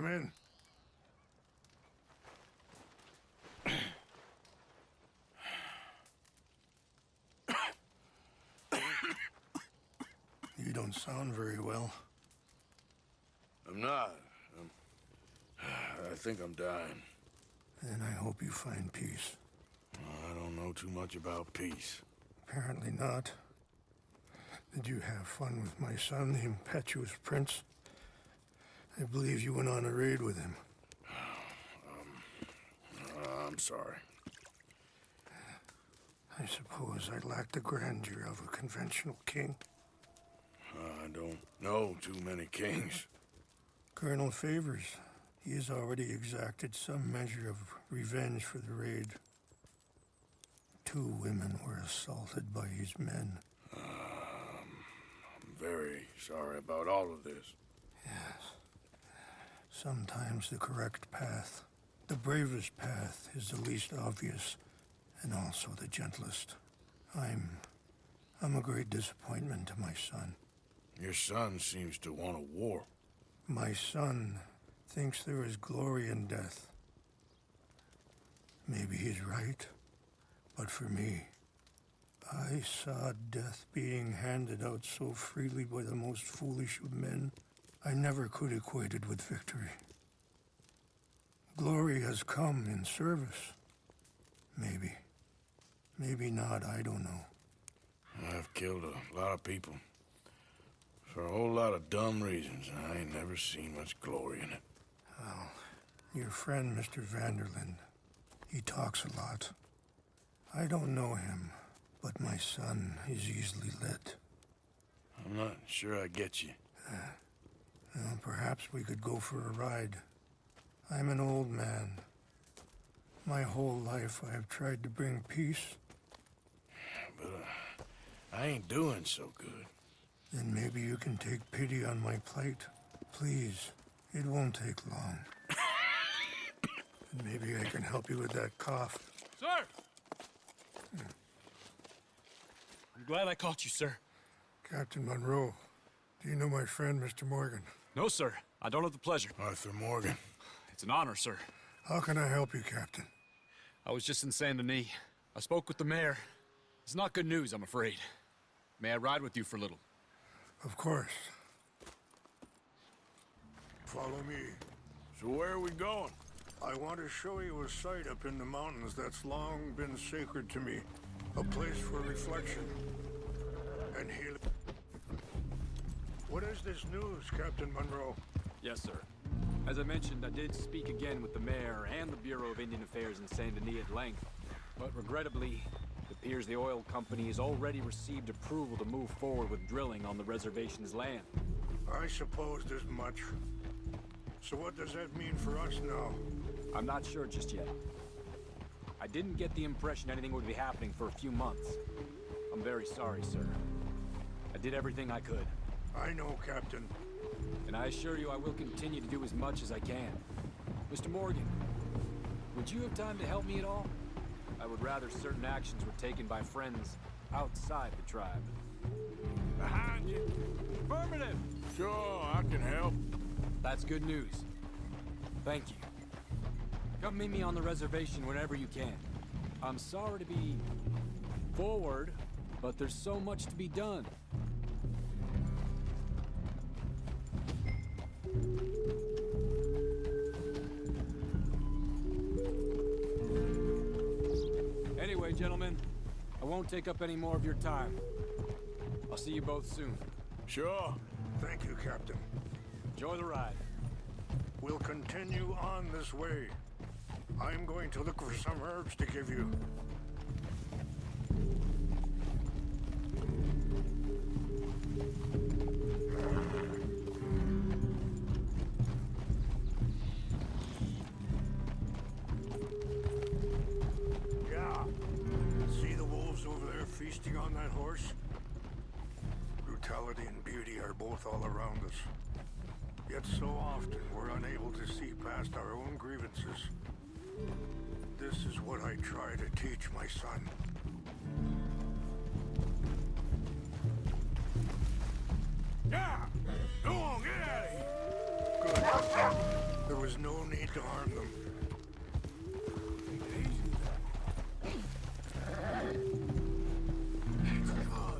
in. You don't sound very well. I'm not. I think I'm dying. Then I hope you find peace. I don't know too much about peace. Apparently not. Did you have fun with my son, the impetuous prince? I believe you went on a raid with him. I'm sorry. I suppose I lack the grandeur of a conventional king. I don't know too many kings. Colonel Favors, he has already exacted some measure of revenge for the raid. 2 women were assaulted by his men. I'm very sorry about all of this. Yes. Sometimes the correct path, the bravest path, is the least obvious, and also the gentlest. I'm a great disappointment to my son. Your son seems to want a war. My son thinks there is glory in death. Maybe he's right, but for me, I saw death being handed out so freely by the most foolish of men, I never could equate it with victory. Glory has come in service. Maybe. Maybe not, I don't know. I've killed a lot of people. For a whole lot of dumb reasons, and I ain't never seen much glory in it. Well, your friend, Mr. Vanderlyn, he talks a lot. I don't know him, but my son is easily led. I'm not sure I get you. Well, perhaps we could go for a ride. I'm an old man. My whole life I have tried to bring peace. But I ain't doing so good. Then maybe you can take pity on my plight. Please, it won't take long. And maybe I can help you with that cough. Sir! I'm glad I caught you, sir. Captain Monroe, do you know my friend, Mr. Morgan? No, sir. I don't have the pleasure. Arthur Morgan. It's an honor, sir. How can I help you, Captain? I was just in Saint Denis. I spoke with the mayor. It's not good news, I'm afraid. May I ride with you for a little? Of course. Follow me. So where are we going? I want to show you a site up in the mountains that's long been sacred to me. A place for reflection and healing. What is this news, Captain Monroe? Yes, sir. As I mentioned, I did speak again with the mayor and the Bureau of Indian Affairs in Saint Denis at length. But regrettably, it appears the oil company has already received approval to move forward with drilling on the reservation's land. I supposed as much. So what does that mean for us now? I'm not sure just yet. I didn't get the impression anything would be happening for a few months. I'm very sorry, sir. I did everything I could. I know, Captain. And I assure you I will continue to do as much as I can. Mr. Morgan, would you have time to help me at all? I would rather certain actions were taken by friends outside the tribe. Behind you. Affirmative! Sure, I can help. That's good news. Thank you. Come meet me on the reservation whenever you can. I'm sorry to be forward, but there's so much to be done. Anyway, gentlemen, I won't take up any more of your time. I'll see you both soon. Sure. Thank you, Captain. Enjoy the ride. We'll continue on this way. I'm going to look for some herbs to give you. Yeah. See the wolves over there feasting on that horse? Brutality and beauty are both all around us. Yet so often we're unable to see past our own grievances. This is what I try to teach my son. Yeah! Go on, get out of here! Good. The There was no need to harm them.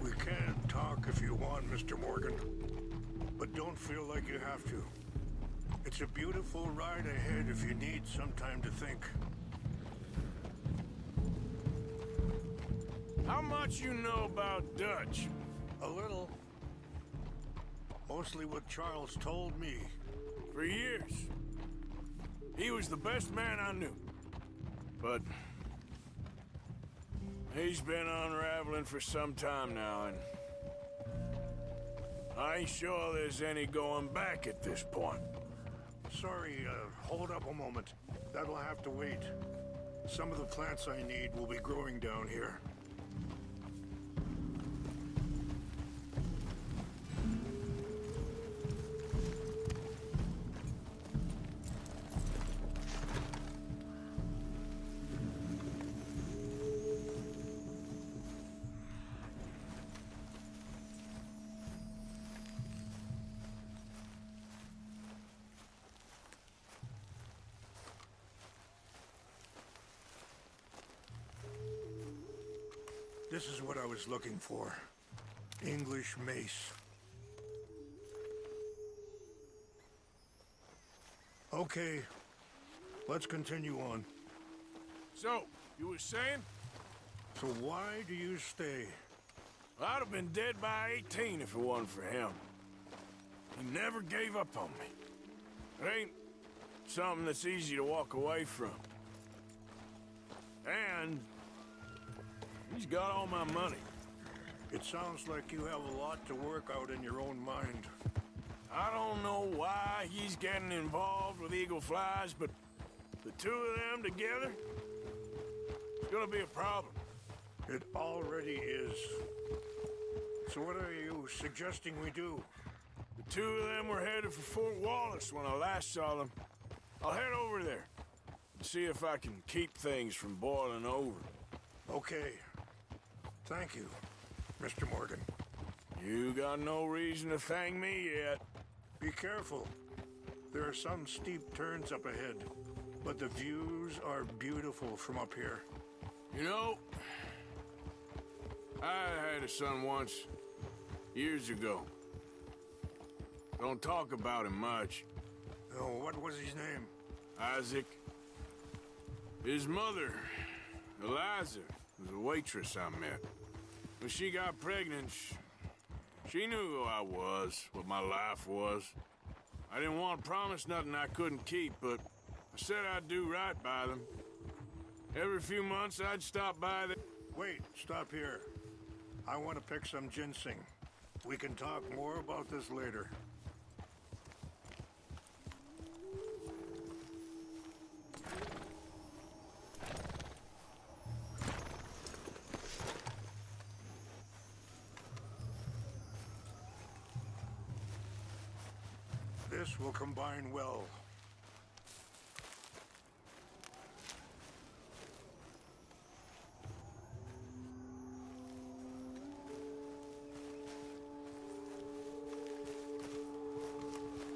We can talk if you want, Mr. Morgan. But don't feel like you have to. It's a beautiful ride ahead if you need some time to think. How much you know about Dutch? A little. Mostly what Charles told me. For years. He was the best man I knew. But he's been unraveling for some time now, and I ain't sure there's any going back at this point. Sorry, hold up a moment. That'll have to wait. Some of the plants I need will be growing down here. This is what I was looking for. English mace. Okay, let's continue on. So, you were saying? So why do you stay? I'd have been dead by 18 if it wasn't for him. He never gave up on me. It ain't something that's easy to walk away from. And he's got all my money. It sounds like you have a lot to work out in your own mind. I don't know why he's getting involved with Eagle Flies, but the two of them together, it's gonna be a problem. It already is. So what are you suggesting we do? The two of them were headed for Fort Wallace when I last saw them. I'll head over there and see if I can keep things from boiling over. Okay. Thank you, Mr. Morgan. You got no reason to thank me yet. Be careful. There are some steep turns up ahead, but the views are beautiful from up here. You know, I had a son once, years ago. Don't talk about him much. Oh, what was his name? Isaac. His mother, Eliza, was a waitress I met. When she got pregnant, she knew who I was, what my life was. I didn't want to promise nothing I couldn't keep, but I said I'd do right by them. Every few months, I'd stop by the... Wait, stop here. I want to pick some ginseng. We can talk more about this later. This will combine well.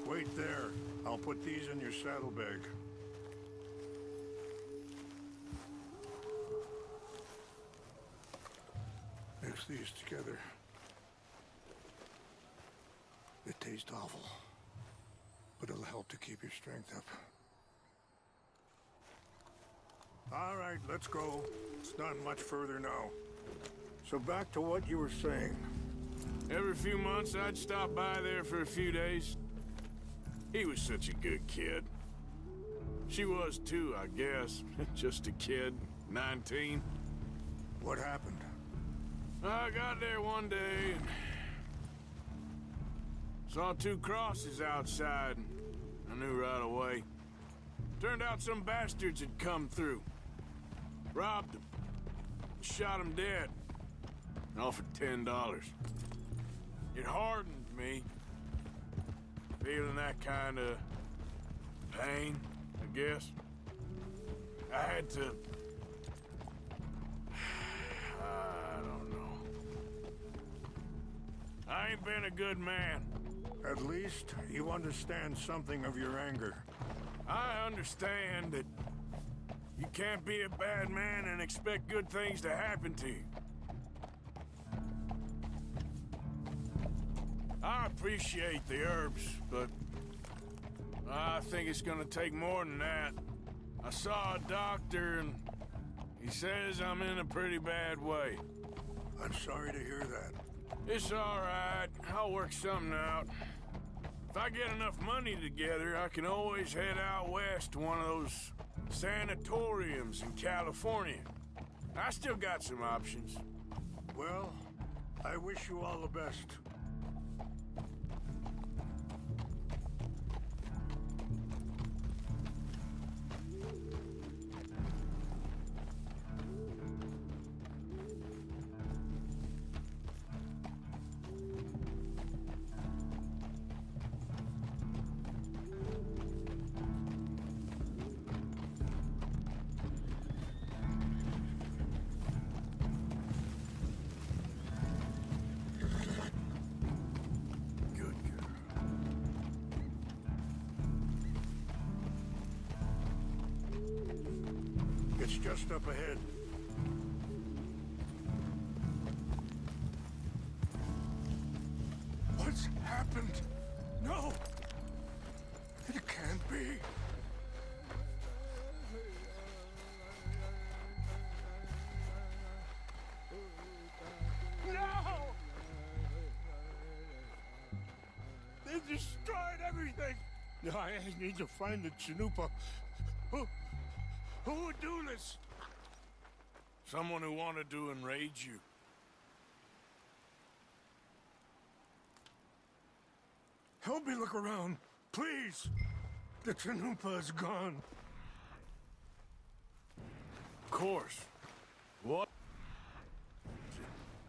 Wait there. I'll put these in your saddlebag. Mix these together. They taste awful, but it'll help to keep your strength up. All right, let's go. It's not much further now. So back to what you were saying. Every few months, I'd stop by there for a few days. He was such a good kid. She was too, I guess. Just a kid, 19. What happened? I got there one day and saw two crosses outside. I knew right away. Turned out some bastards had come through. Robbed them. Shot them dead. And offered $10. It hardened me. Feeling that kind of pain, I guess. I had to... I don't know. I ain't been a good man. At least you understand something of your anger. I understand that you can't be a bad man and expect good things to happen to you. I appreciate the herbs, but I think it's gonna take more than that. I saw a doctor and he says I'm in a pretty bad way. I'm sorry to hear that. It's all right. I'll work something out. If I get enough money together, I can always head out west to one of those sanatoriums in California. I still got some options. Well, I wish you all the best. Good girl. It's just up ahead. What's happened? No! It can't be. No! They destroyed everything! I need to find the Chanupa. Who would do this? Someone who wanted to enrage you. Help me look around, please. The Chanupa is gone. Of course. What?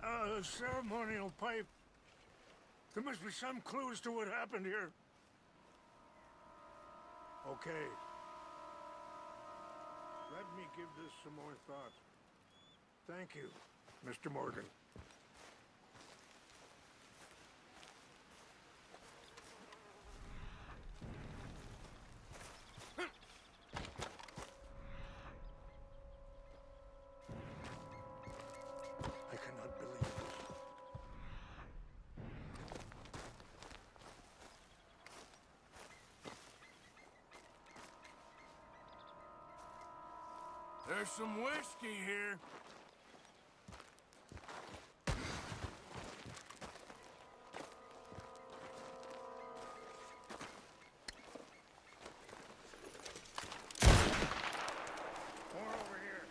A ceremonial pipe. There must be some clues to what happened here. Okay. Let me give this some more thought. Thank you, Mr. Morgan. I cannot believe this. There's some whiskey here. More over here.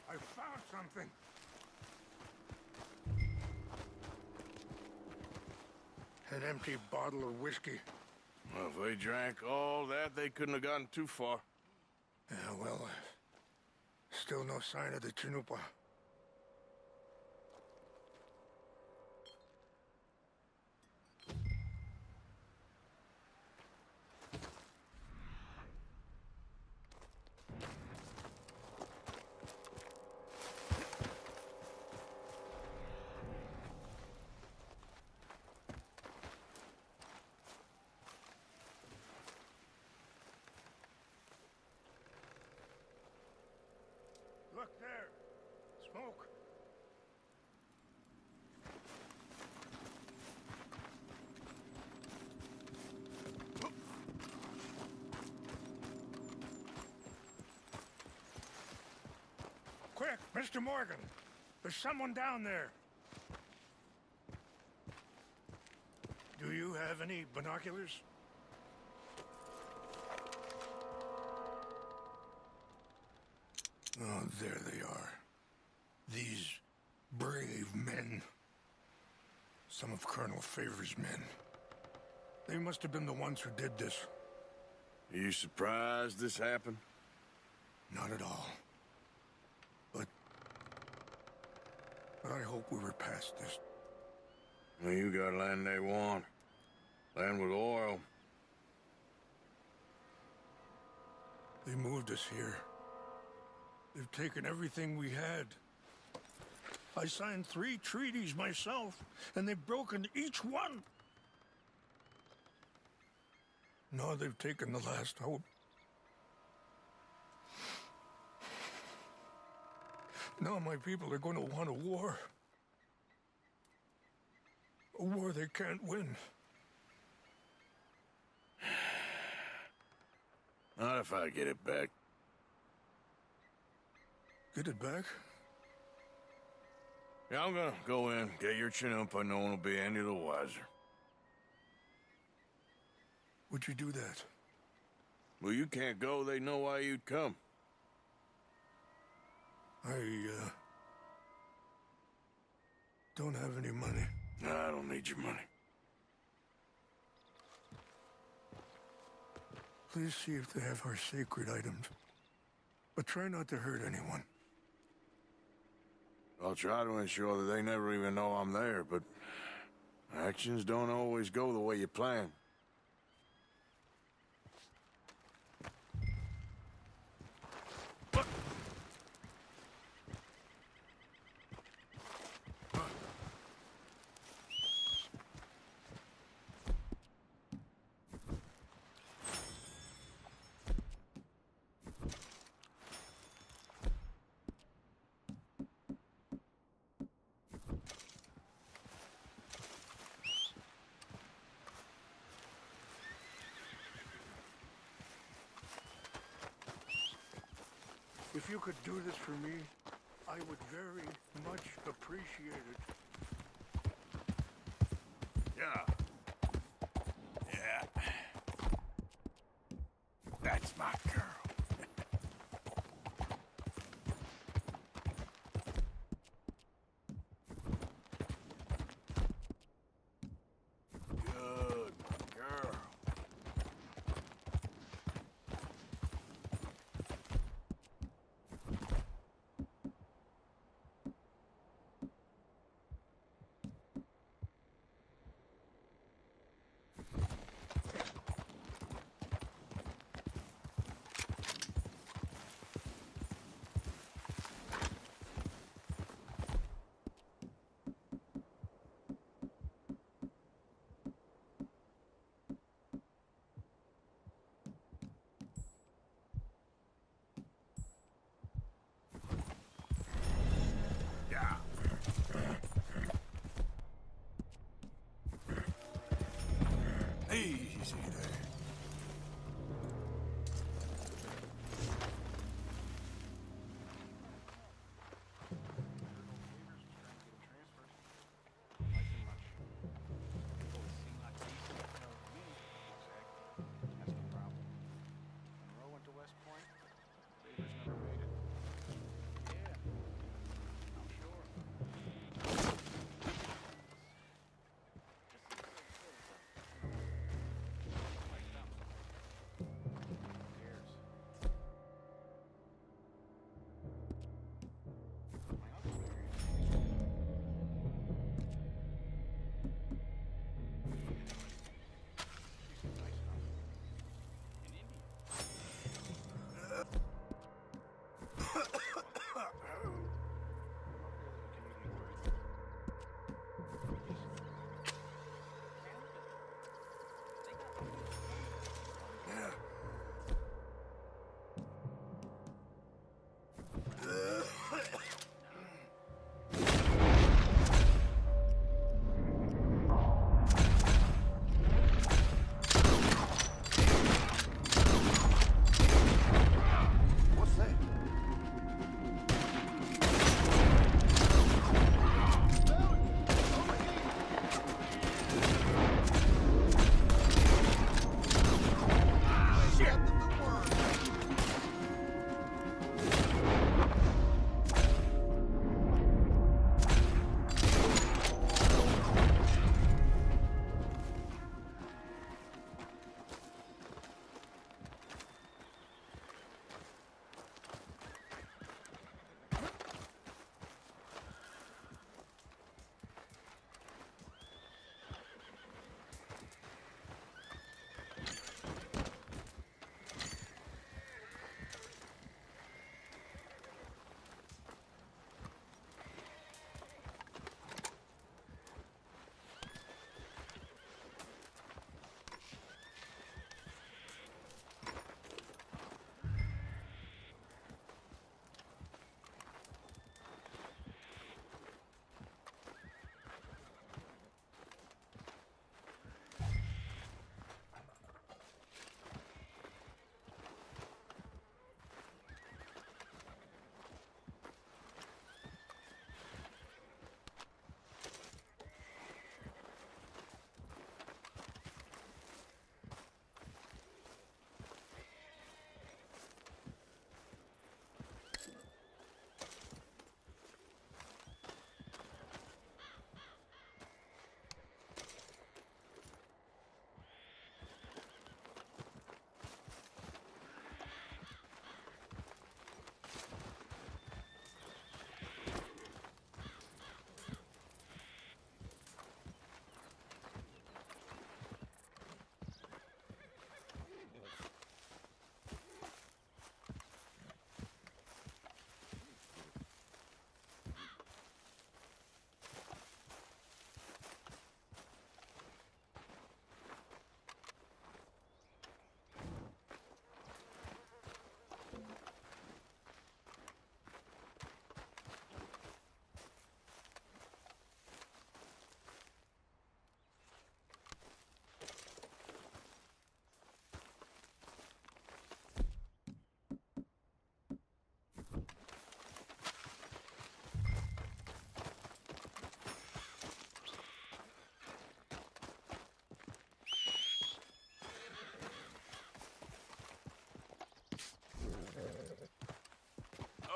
I found something. An empty bottle of whiskey. Well, if they drank all that, they couldn't have gotten too far. Yeah, well, still no sign of the Chanupa. Look there. Smoke. Quick, Mr. Morgan. There's someone down there. Do you have any binoculars? Oh, there they are. These brave men. Some of Colonel Favor's men. They must have been the ones who did this. Are you surprised this happened? Not at all. But I hope we were past this. Well, you got land they want. Land with oil. They moved us here. They've taken everything we had. I signed 3 treaties myself, and they've broken each one. Now they've taken the last hope. Now my people are going to want a war. A war they can't win. Not if I get it back. Get it back? Yeah, I'm gonna go in, get your Chinoopa, no one will be any the wiser. Would you do that? Well, you can't go, they know why you'd come. I, don't have any money. No, I don't need your money. Please see if they have our sacred items. But try not to hurt anyone. I'll try to ensure that they never even know I'm there, but actions don't always go the way you plan. If you could do this for me, I would very much appreciate it. Yeah. Yeah. That's my girl. Good girl.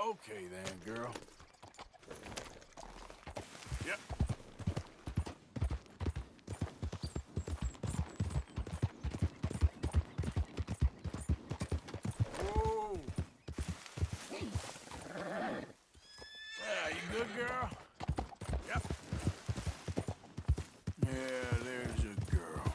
Okay then, girl. Yep. Whoa. Yeah, you good, girl? Yep. Yeah, there's a girl.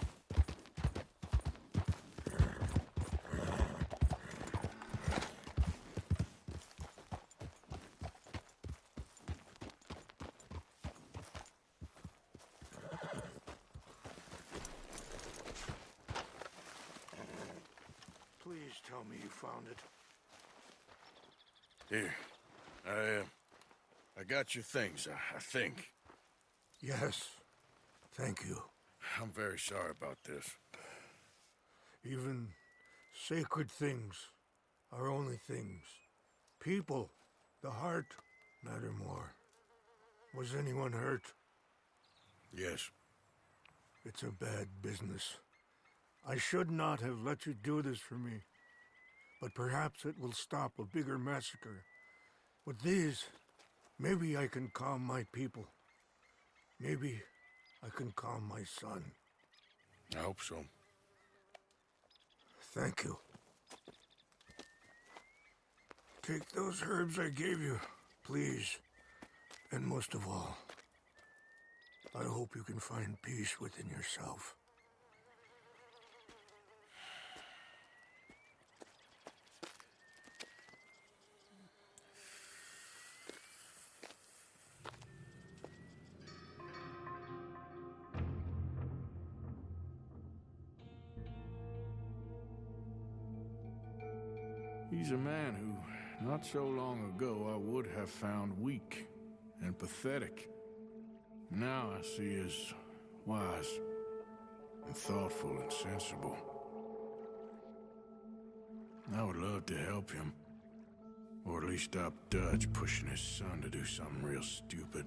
Please tell me you found it. Here, I got your things, I think. Yes. Thank you. I'm very sorry about this. Even sacred things are only things. People, the heart, matter more. Was anyone hurt? Yes. It's a bad business. I should not have let you do this for me. But perhaps it will stop a bigger massacre. With these, maybe I can calm my people. Maybe I can calm my son. I hope so. Thank you. Take those herbs I gave you, please. And most of all, I hope you can find peace within yourself. He's a man who, not so long ago, I would have found weak and pathetic. Now I see as wise and thoughtful and sensible. I would love to help him. Or at least stop Dutch pushing his son to do something real stupid.